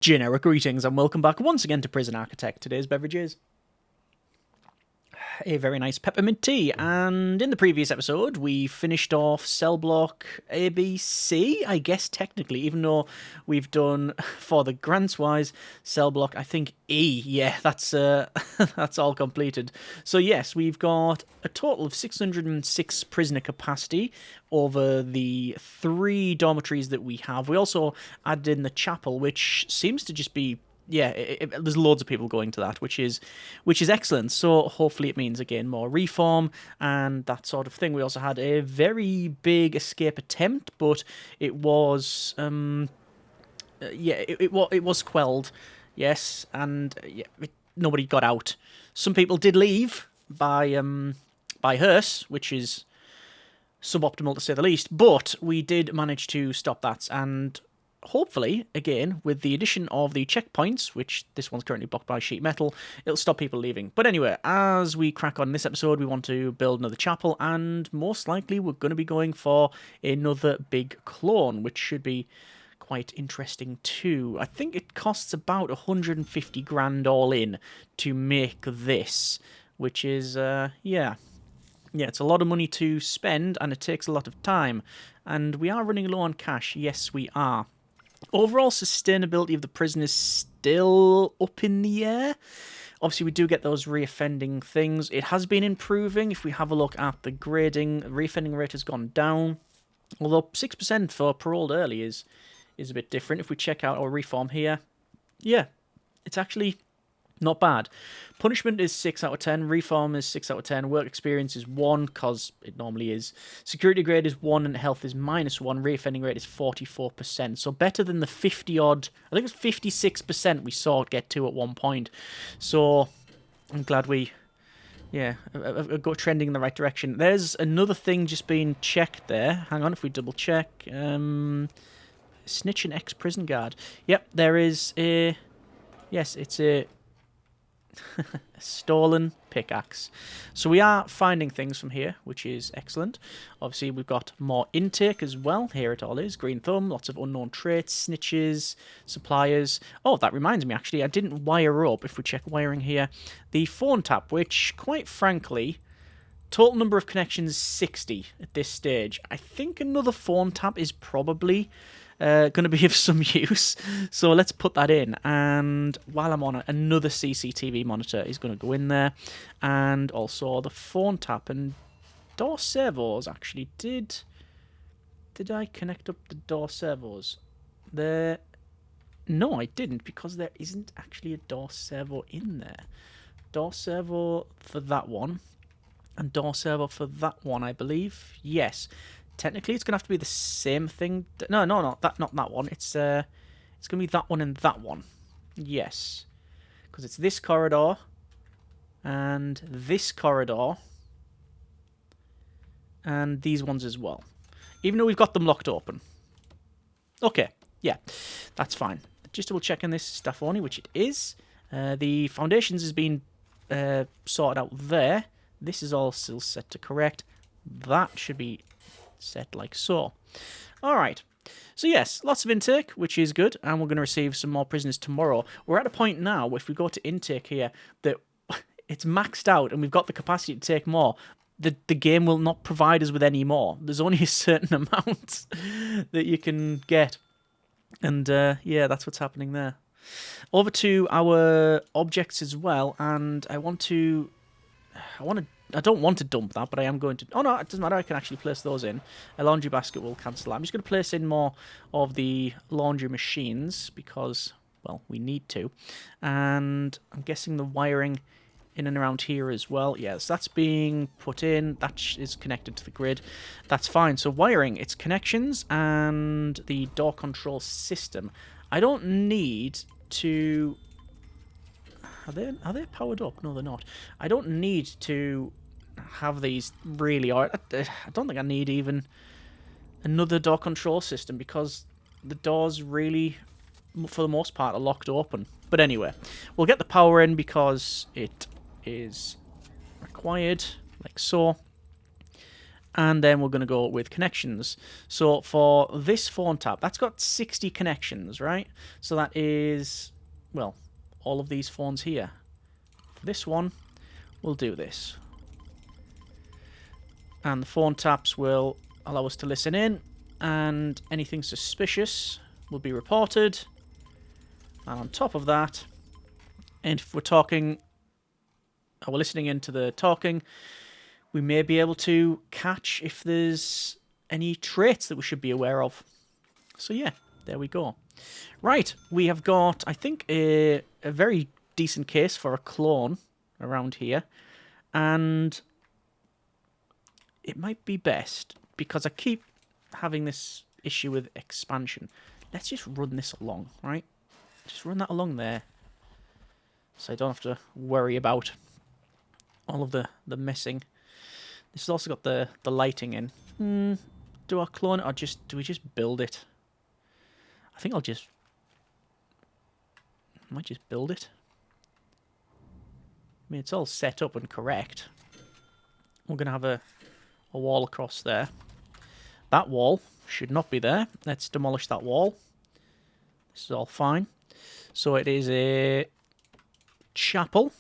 Generic greetings and welcome back once again to Prison Architect. Today's beverage is a very nice peppermint tea, and in the previous episode we finished off cell block ABC, I guess technically, even though we've done for the grants wise cell block I think E. Yeah, that's that's all completed. So yes, we've got a total of 606 prisoner capacity over the 3 dormitories that we have. We also added in the chapel, which seems to just be there's loads of people going to that, which is excellent. So hopefully it means again more reform and that sort of thing. We also had a very big escape attempt, but it was it was quelled. Yes, and nobody got out. Some people did leave by hearse, which is suboptimal to say the least, but we did manage to stop that, and hopefully, again, with the addition of the checkpoints, which this one's currently blocked by sheet metal, it'll stop people leaving. But anyway, as we crack on this episode, we want to build another chapel, and most likely we're going to be going for another big clone, which should be quite interesting too. I think it costs about 150 grand all in to make this, which is, yeah, it's a lot of money to spend, and it takes a lot of time. And we are running low on cash. Yes, we are. Overall sustainability of the prison is still up in the air. Obviously, we do get those reoffending things. It has been improving. If we have a look at the grading, reoffending rate has gone down. Although 6% for paroled early is a bit different. If we check out our reform here, yeah, it's actually not bad. Punishment is 6 out of 10. Reform is 6 out of 10. Work experience is 1, because it normally is. Security grade is 1, and health is -1. Reoffending rate is 44%. So better than the 50-odd, I think it was 56% we saw it get to at one point. So I'm glad we, got trending in the right direction. There's another thing just being checked there. Hang on, if we double check. Snitch and ex-prison guard. Yep, there is a, yes, it's a stolen pickaxe. So we are finding things from here, which is excellent. Obviously, we've got more intake as well. Here it all is. Green thumb, lots of unknown traits, snitches, suppliers. Oh, that reminds me, actually, I didn't wire up, if we check wiring here, the phone tap, which, quite frankly, total number of connections 60 at this stage. I think another phone tap is probably going to be of some use, so let's put that in. And while I'm on it, another CCTV monitor is going to go in there, and also the phone tap and door servos. Actually, did I connect up the door servos? No, I didn't, because there isn't actually a door servo in there. Door servo for that one, and door servo for that one, I believe. Yes. Technically, it's going to have to be the same thing. No, not that one. It's going to be that one and that one. Yes. Because it's this corridor and this corridor and these ones as well. Even though we've got them locked open. Okay, yeah, that's fine. Just double checking this stuff only, which it is. The foundations has been sorted out there. This is all still set to correct. That should be set like so. Alright, so yes, lots of intake, which is good, and we're going to receive some more prisoners tomorrow. We're at a point now, if we go to intake here, that it's maxed out and we've got the capacity to take more. The game will not provide us with any more. There's only a certain amount that you can get. And yeah, that's what's happening there. Over to our objects as well, and I don't want to dump that, but I am going to. Oh no, it doesn't matter. I can actually place those in. A laundry basket will cancel that. I'm just going to place in more of the laundry machines because, well, we need to. And I'm guessing the wiring in and around here as well. Yes, that's being put in. That is connected to the grid. That's fine. So wiring, its connections, and the door control system. I don't need to. Are they powered up? No, they're not. I don't need to have these really, or I don't think I need even another door control system because the doors really, for the most part, are locked open. But anyway, we'll get the power in because it is required, like so. And then we're going to go with connections. So for this phone tap, that's got 60 connections, right? So that is, well, all of these phones here. For this one, we'll do this. And the phone taps will allow us to listen in, and anything suspicious will be reported. And on top of that, and if we're talking, or we're listening into the talking, we may be able to catch if there's any traits that we should be aware of. So yeah, there we go. Right, we have got, I think, a very decent case for a clone around here. And it might be best, because I keep having this issue with expansion. Let's just run this along, right? Just run that along there. So I don't have to worry about all of the messing. This has also got the lighting in. Do I clone it, or do we just build it? I think I might just build it. I mean, it's all set up and correct. We're going to have a wall across there. That wall should not be there. Let's demolish that wall. This is all fine. So it is a chapel.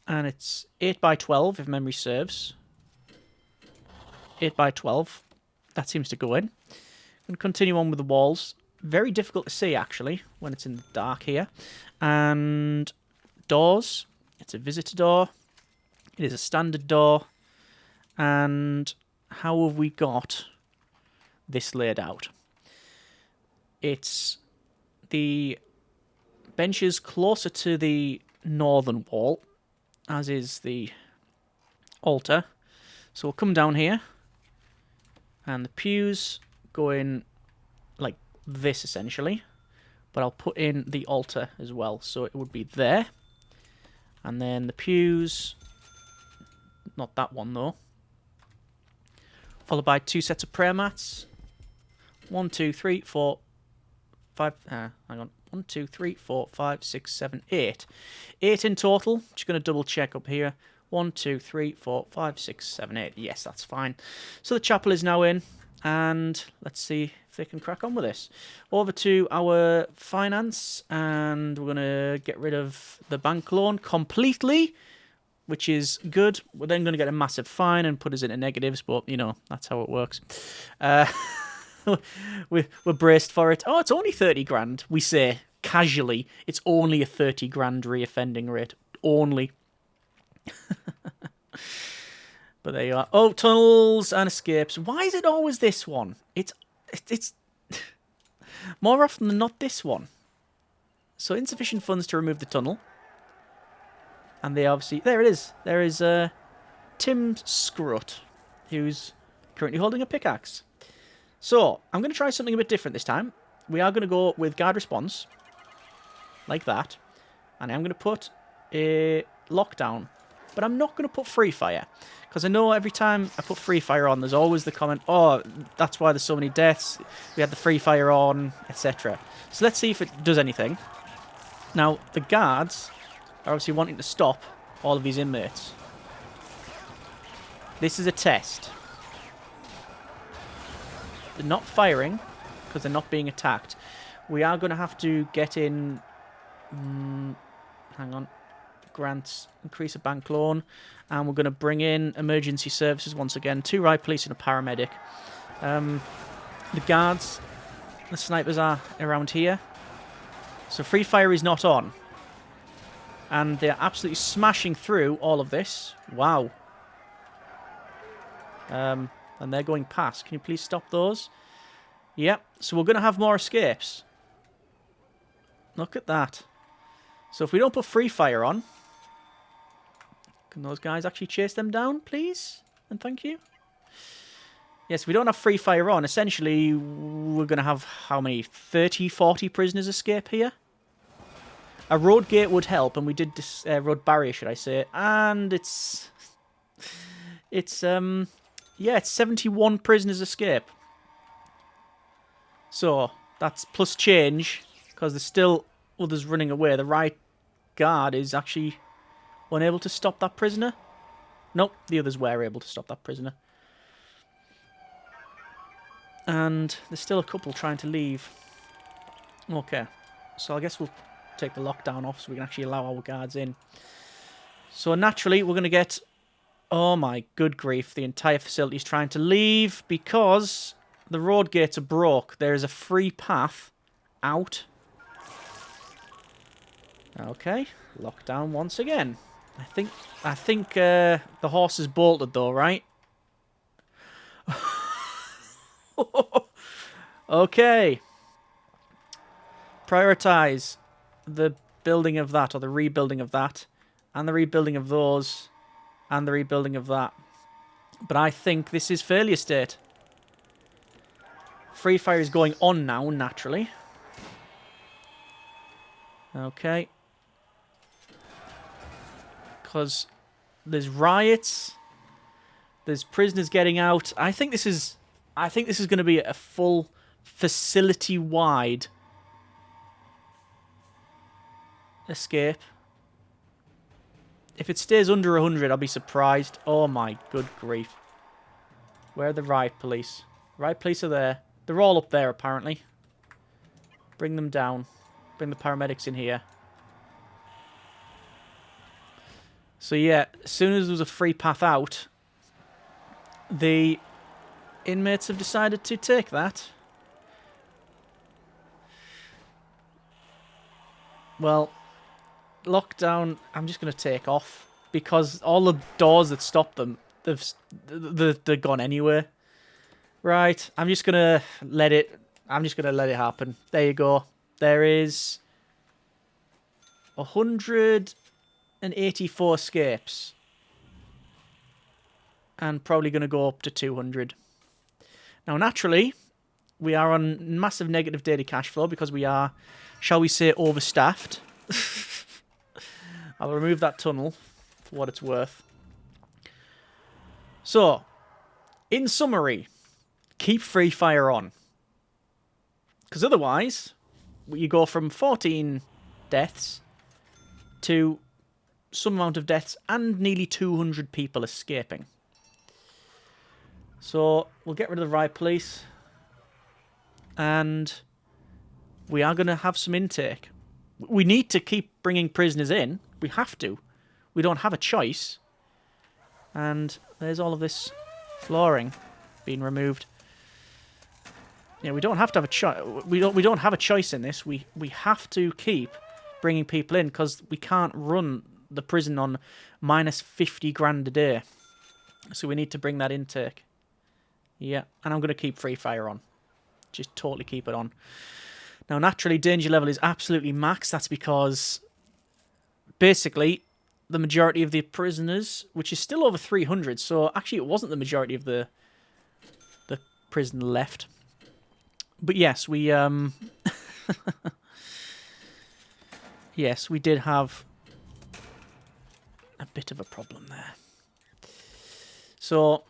And it's 8 by 12 if memory serves. 8 by 12. That seems to go in. And continue on with the walls. Very difficult to see, actually, when it's in the dark here. And doors. It's a visitor door. It is a standard door. And how have we got this laid out? It's the benches closer to the northern wall, as is the altar. So we'll come down here, and the pews go in like this, essentially. But I'll put in the altar as well, so it would be there. And then the pews, not that one though. Followed by 2 sets of prayer mats. 1, 2, 3, 4, 5. Hang on. 1, 2, 3, 4, 5, 6, 7, 8. 8 in total. Just going to double check up here. 1, 2, 3, 4, 5, 6, 7, 8. Yes, that's fine. So the chapel is now in. And let's see if they can crack on with this. Over to our finance. And we're going to get rid of the bank loan completely, which is good. We're then going to get a massive fine and put us into negatives, but, you know, that's how it works. We're braced for it. Oh, it's only 30 grand, we say, casually. It's only a 30 grand reoffending rate. Only. But there you are. Oh, tunnels and escapes. Why is it always this one? It's more often than not this one. So insufficient funds to remove the tunnel. And they obviously... There it is. There is Tim Scrut, who's currently holding a pickaxe. So, I'm going to try something a bit different this time. We are going to go with guard response. Like that. And I'm going to put a lockdown. But I'm not going to put free fire. Because I know every time I put free fire on, there's always the comment, oh, that's why there's so many deaths. We had the free fire on, etc. So let's see if it does anything. Now, the guards are obviously wanting to stop all of these inmates. This is a test. They're not firing because they're not being attacked. We are going to have to get in... hang on. Grants, increase a bank loan. And we're going to bring in emergency services once again. 2 riot police and a paramedic. The guards, the snipers are around here. So free fire is not on. And they're absolutely smashing through all of this. Wow. And they're going past. Can you please stop those? Yep. So we're going to have more escapes. Look at that. So if we don't put free fire on, can those guys actually chase them down, please? And thank you. Yes, we don't have free fire on. Essentially, we're going to have how many? 30, 40 prisoners escape here? A road gate would help, and we did this road barrier, should I say. And it's 71 prisoners escape. So, that's plus change, because there's still others running away. The right guard is actually unable to stop that prisoner. Nope, the others were able to stop that prisoner. And there's still a couple trying to leave. Okay, so I guess we'll take the lockdown off so we can actually allow our guards in. So naturally, we're going to get... Oh my good grief, the entire facility is trying to leave because the road gates are broke. There is a free path out. Okay, lockdown once again. I think the horse is bolted though, right? Okay. Prioritize the building of that, or the rebuilding of that, and the rebuilding of those, and the rebuilding of that. But I think this is failure state. Free fire is going on now, naturally. Okay. Because there's riots. There's prisoners getting out. I think this is going to be a full facility-wide escape. If it stays under 100, I'll be surprised. Oh my good grief. Where are the riot police? Riot police are there. They're all up there, apparently. Bring them down. Bring the paramedics in here. So yeah, as soon as there was a free path out, the inmates have decided to take that. Well, lockdown, I'm just going to take off because all the doors that stopped them, they've gone anywhere. Right, I'm just going to let it happen. There you go. There is 184 escapes. And probably going to go up to 200. Now, naturally, we are on massive negative daily cash flow because we are, shall we say, overstaffed. I'll remove that tunnel for what it's worth. So, in summary, keep free fire on. Because otherwise, you go from 14 deaths to some amount of deaths and nearly 200 people escaping. So, we'll get rid of the riot police. And we are going to have some intake. We need to keep bringing prisoners in. We have to. We don't have a choice. And there's all of this flooring being removed. Yeah, we don't have to have a choice. We don't have a choice in this. We have to keep bringing people in because we can't run the prison on minus 50 grand a day. So we need to bring that intake. Yeah, and I'm going to keep free fire on. Just totally keep it on. Now, naturally, danger level is absolutely max. That's because, basically, the majority of the prisoners, which is still over 300, so actually it wasn't the majority of the prison left. But yes, we yes, we did have a bit of a problem there. So,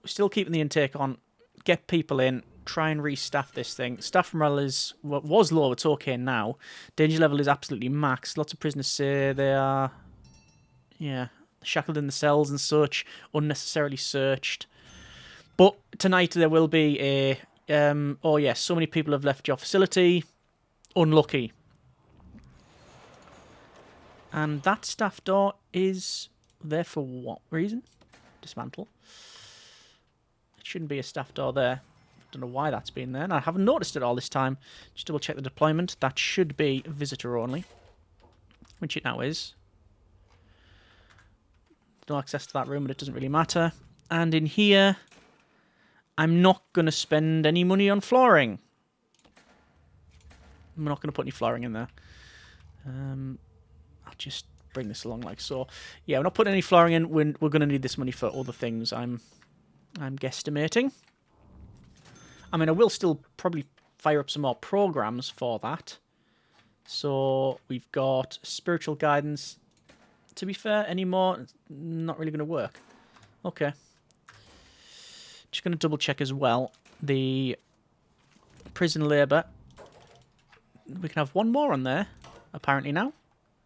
we're still keeping the intake on. Get people in. Try and restaff this thing. Staff morale is what was low. It's okay now. Danger level is absolutely max. Lots of prisoners say they are, yeah, shackled in the cells and such, unnecessarily searched. But tonight there will be a, oh yes, so many people have left your facility. Unlucky. And that staff door is there for what reason? Dismantle. It shouldn't be a staff door there. Don't know why that's been there, and I haven't noticed it all this time. Just double check the deployment. That should be visitor only, which it now is. No access to that room, but it doesn't really matter. And in here, I'm not going to spend any money on flooring. I'm not going to put any flooring in there. I'll just bring this along like so. Yeah, we're not putting any flooring in. We're going to need this money for other things. I'm guesstimating. I mean, I will still probably fire up some more programs for that. So we've got spiritual guidance. To be fair, anymore, it's not really going to work. Okay. Just going to double check as well. The prison labour. We can have one more on there, apparently now.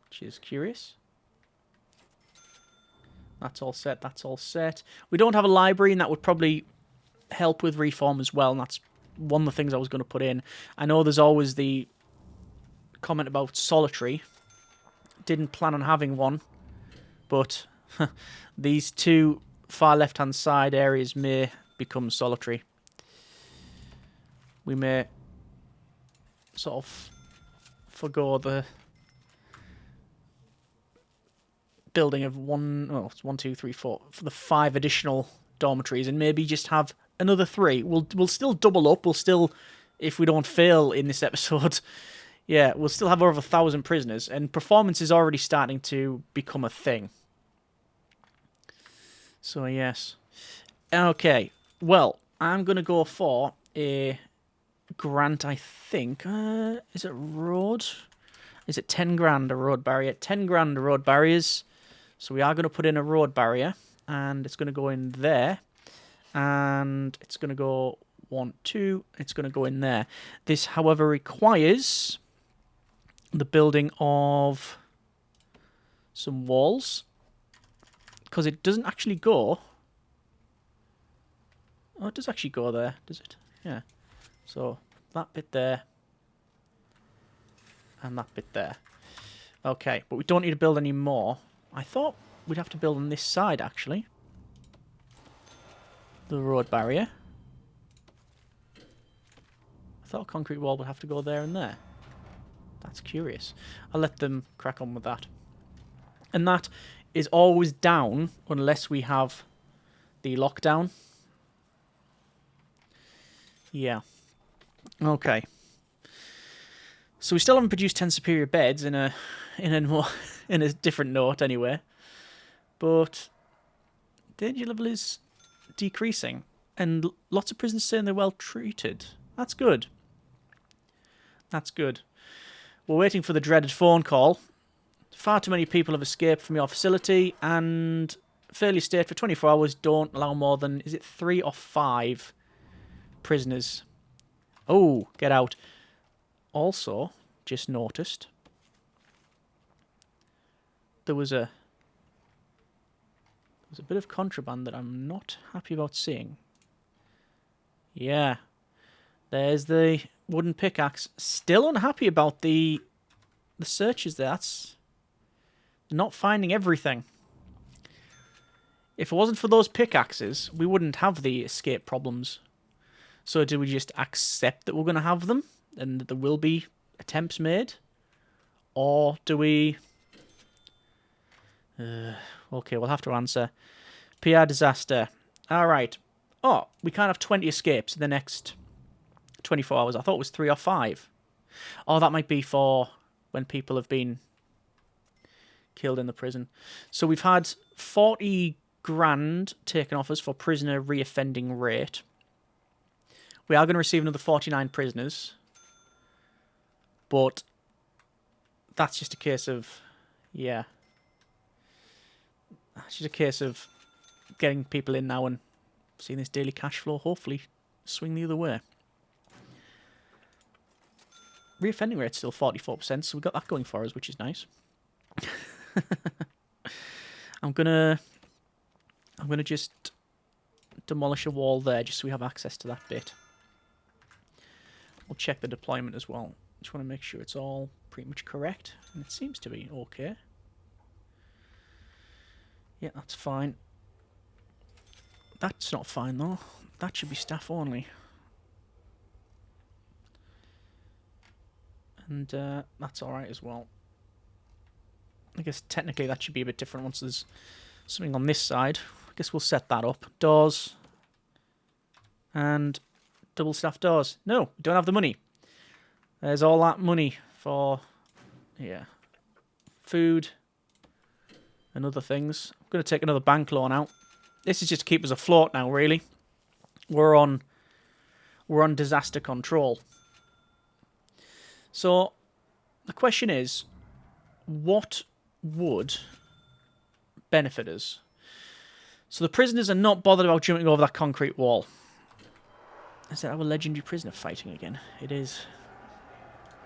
Which is curious. That's all set. That's all set. We don't have a library, and that would probably help with reform as well, and that's one of the things I was going to put in. I know there's always the comment about solitary. Didn't plan on having one, but these two far left-hand side areas may become solitary. We may sort of forgo the building of it's 1, 2, 3, 4 for the 5 additional dormitories, and maybe just have another 3. We'll still double up. We'll still, if we don't fail in this episode, yeah, we'll still have over 1,000 prisoners, and performance is already starting to become a thing. So yes, okay. Well, I'm gonna go for a grant. I think is it road? Is it 10 grand a road barrier? 10 grand a road barriers. So we are going to put in a road barrier, and it's going to go in there, and it's going to go 1, 2. It's going to go in there. This, however, requires the building of some walls, because it doesn't actually go. Oh, it does actually go there, does it? Yeah. So that bit there, and that bit there. Okay, but we don't need to build any more. I thought we'd have to build on this side, actually. The road barrier. I thought a concrete wall would have to go there and there. That's curious. I'll let them crack on with that. And that is always down unless we have the lockdown. Yeah. Okay. So we still haven't produced 10 superior beds in a different note anyway. But danger level is decreasing, and lots of prisoners saying they're well treated. That's good. That's good. We're waiting for the dreaded phone call. Far too many people have escaped from your facility, and failure state for 24 hours don't allow more than, is it 3 or 5 prisoners? Oh, get out. Also, just noticed there was a bit of contraband that I'm not happy about seeing. Yeah, there's the wooden pickaxe. Still unhappy about the searches there. That's not finding everything. If it wasn't for those pickaxes, we wouldn't have the escape problems. So do we just accept that we're going to have them and that there will be attempts made? Or do we... okay, we'll have to answer. PR disaster. Alright. Oh, we can't have 20 escapes in the next 24 hours. I thought it was 3 or 5. Oh, that might be for when people have been killed in the prison. So we've had 40 grand taken off us for prisoner reoffending rate. We are going to receive another 49 prisoners. But that's just a case of... yeah. It's just a case of getting people in now and seeing this daily cash flow hopefully swing the other way. Reoffending rate's still 44%, so we got that going for us, which is nice. I'm gonna just demolish a wall there just so we have access to that bit. We'll check the deployment as well. Just want to make sure it's all pretty much correct, and it seems to be okay. Yeah, that's fine. That's not fine, though. That should be staff only. And that's alright as well. I guess technically that should be a bit different once there's something on this side. I guess we'll set that up. Doors. And double staff doors. No, we don't have the money. There's all that money for, yeah, food and other things. I'm going to take another bank loan out. This is just to keep us afloat now, really. We're on disaster control. So the question is, what would benefit us? So the prisoners are not bothered about jumping over that concrete wall. Is that our legendary prisoner fighting again? It is.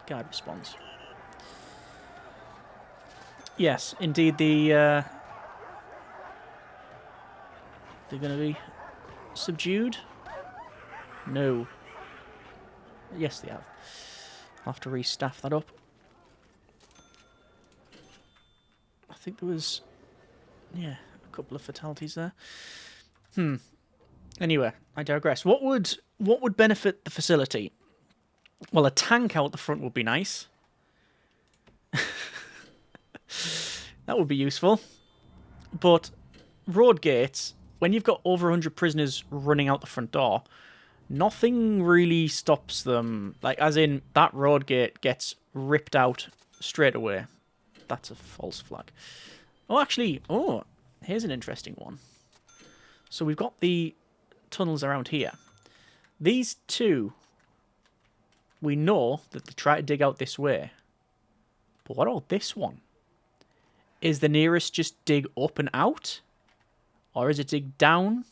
Guard response. Yes, indeed, the They're going to be subdued? No. Yes, they have. I'll have to restaff that up. I think there was, yeah, a couple of fatalities there. Anyway, I digress. What would benefit the facility? Well, a tank out the front would be nice. That would be useful. But road gates, when you've got over 100 prisoners running out the front door, nothing really stops them. Like, as in, that road gate gets ripped out straight away. That's a false flag. Oh, actually, here's an interesting one. So we've got the tunnels around here. These two, we know that they try to dig out this way. But what about this one? Is the nearest just dig up and out? Or is it dig down?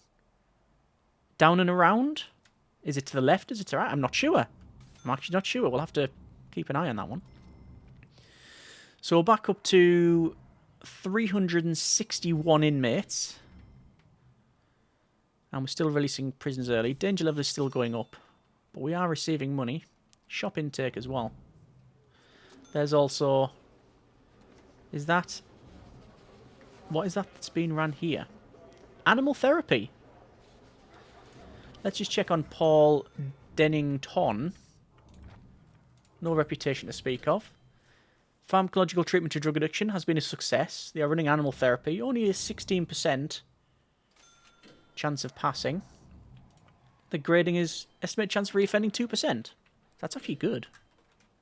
Down and around? Is it to the left? Is it to the right? I'm not sure. I'm actually not sure. We'll have to keep an eye on that one. So we're back up to 361 inmates. And we're still releasing prisoners early. Danger level is still going up. But we are receiving money. Shop intake as well. There's also... Is that... What is that that's being ran here? Animal therapy. Let's just check on Paul Dennington. No reputation to speak of. Pharmacological treatment to drug addiction has been a success. They are running animal therapy. Only a 16% chance of passing. The grading is estimated chance of reoffending 2%. That's actually good.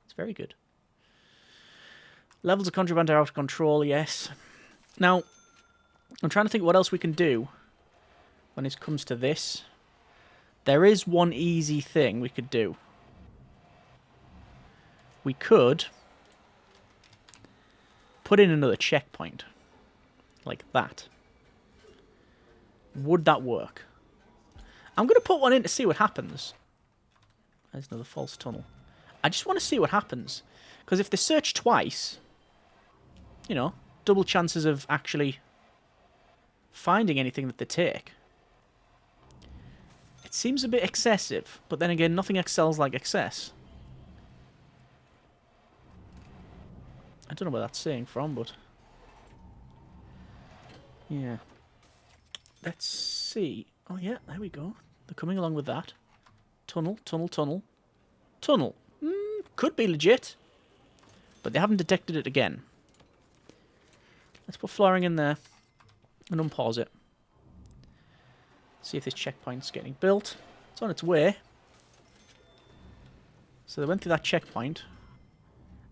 It's very good. Levels of contraband are out of control, yes. Now, I'm trying to think what else we can do when it comes to this. There is one easy thing we could do. We could put in another checkpoint. Like that. Would that work? I'm going to put one in to see what happens. There's another false tunnel. I just want to see what happens. Because if they search twice, you know, double chances of actually finding anything that they take. It seems a bit excessive, but then again, nothing excels like excess. I don't know where that's saying from, but... yeah. Let's see. Oh yeah, there we go. They're coming along with that. Tunnel, tunnel, tunnel. Tunnel. Could be legit. But they haven't detected it again. Let's put flooring in there. And unpause it. See if this checkpoint's getting built. It's on its way. So they went through that checkpoint.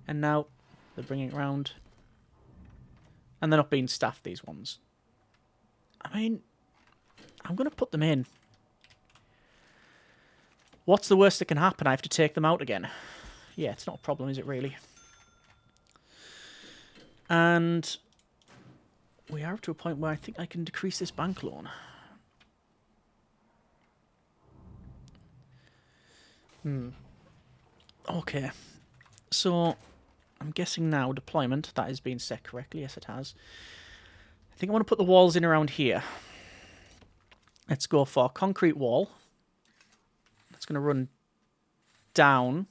And now they're bringing it round. And they're not being staffed, these ones. I mean, I'm going to put them in. What's the worst that can happen? I have to take them out again. Yeah, it's not a problem, is it really? And we are up to a point where I think I can decrease this bank loan. Okay. So, I'm guessing now deployment, that is being set correctly. Yes, it has. I think I want to put the walls in around here. Let's go for concrete wall. That's going to run down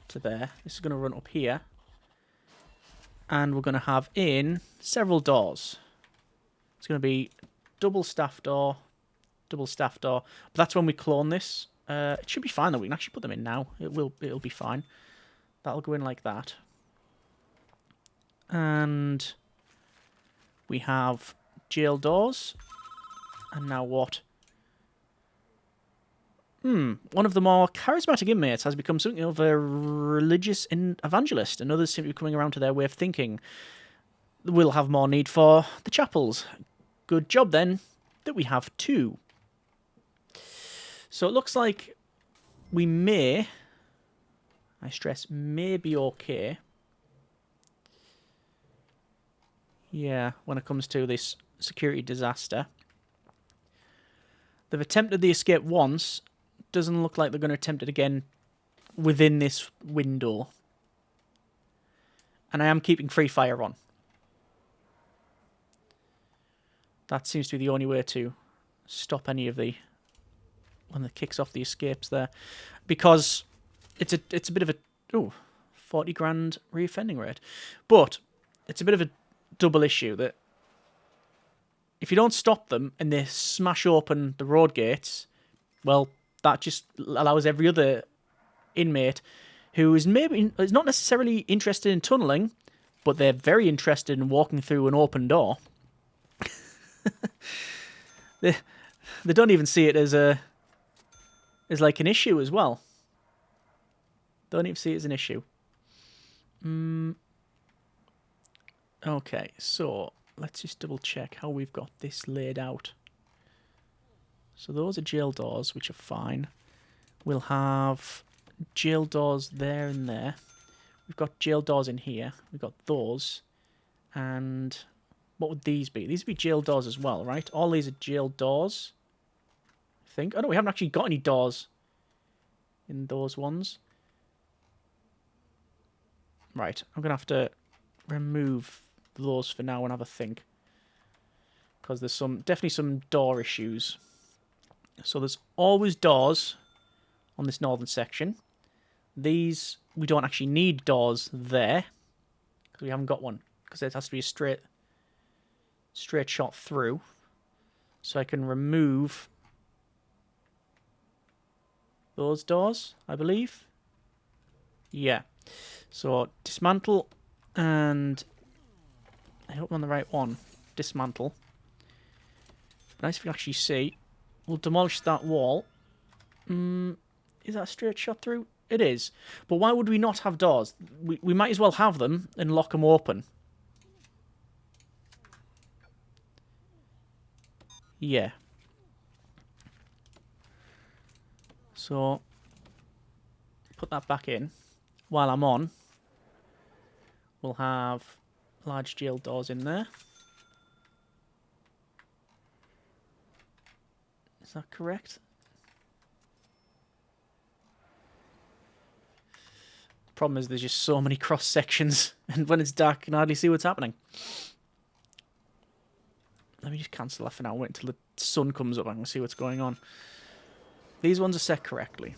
to there. This is going to run up here. And we're going to have in several doors. It's going to be double staff door, double staff door. But that's when we clone this. It should be fine though. We can actually put them in now. It'll be fine. That'll go in like that. And we have jail doors. And now what? One of the more charismatic inmates has become something of a religious evangelist, and others seem to be coming around to their way of thinking. We'll have more need for the chapels. Good job, then, that we have two. So it looks like we may, I stress, may be okay. Yeah, when it comes to this security disaster. They've attempted the escape once. Doesn't look like they're going to attempt it again within this window. And I am keeping free fire on. That seems to be the only way to stop any of the... when it kicks off the escapes there. Because it's a bit of a... ooh, 40 grand reoffending rate. But it's a bit of a double issue that if you don't stop them and they smash open the road gates, well, that just allows every other inmate who is not necessarily interested in tunnelling, but they're very interested in walking through an open door. They don't even see it as like an issue as well. Don't even see it as an issue. Okay, so let's just double check how we've got this laid out. So those are jail doors, which are fine. We'll have jail doors there and there. We've got jail doors in here. We've got those. And what would these be? These would be jail doors as well, right? All these are jail doors, I think. Oh, no, we haven't actually got any doors in those ones. Right, I'm going to have to remove those for now and have a think. Because there's definitely some door issues. So there's always doors on this northern section. These, we don't actually need doors there. Because we haven't got one. Because it has to be a straight shot through. So I can remove those doors, I believe. Yeah. So dismantle, and I hope I'm on the right one. Dismantle. Nice if you can actually see. We'll demolish that wall. Is that a straight shot through? It is. But why would we not have doors? We might as well have them and lock them open. Yeah. So, put that back in. While I'm on, we'll have large jail doors in there. Is that correct? Problem is there's just so many cross sections, and when it's dark, you can hardly see what's happening. Let me just cancel that for now. Wait until the sun comes up. I can see what's going on. These ones are set correctly.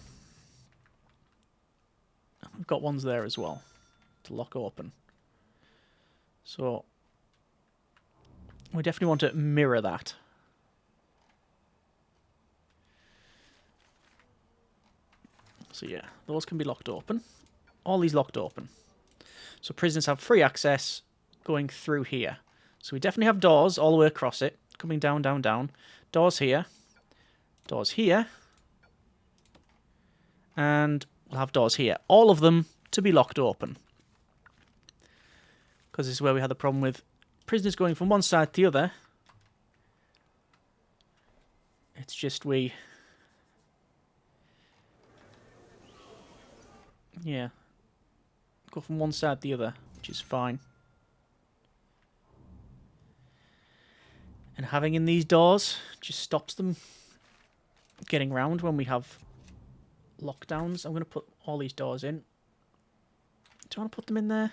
I've got ones there as well to lock open. So we definitely want to mirror that. So yeah, those can be locked open. All these locked open. So prisoners have free access going through here. So we definitely have doors all the way across it. Coming down, down, down. Doors here. Doors here. And we'll have doors here. All of them to be locked open. Because this is where we had the problem with prisoners going from one side to the other. It's just we... yeah. Go from one side to the other, which is fine. And having in these doors just stops them getting round when we have lockdowns. I'm going to put all these doors in. Do I want to put them in there?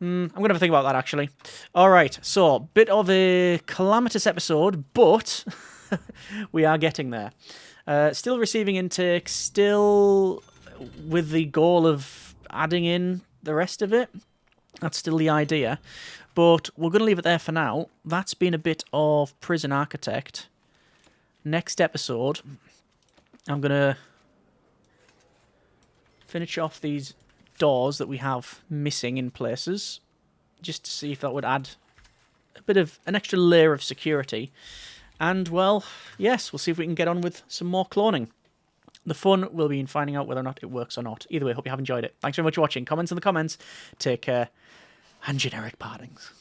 I'm going to have a think about that, actually. All right, so bit of a calamitous episode, but we are getting there. Still receiving intake, still with the goal of adding in the rest of it. That's still the idea. But we're going to leave it there for now. That's been a bit of Prison Architect. Next episode, I'm going to finish off these doors that we have missing in places, just to see if that would add a bit of an extra layer of security. And, well, yes, we'll see if we can get on with some more cloning. The fun will be in finding out whether or not it works or not. Either way, hope you have enjoyed it. Thanks very much for watching. Comments in the comments. Take care. And generic partings.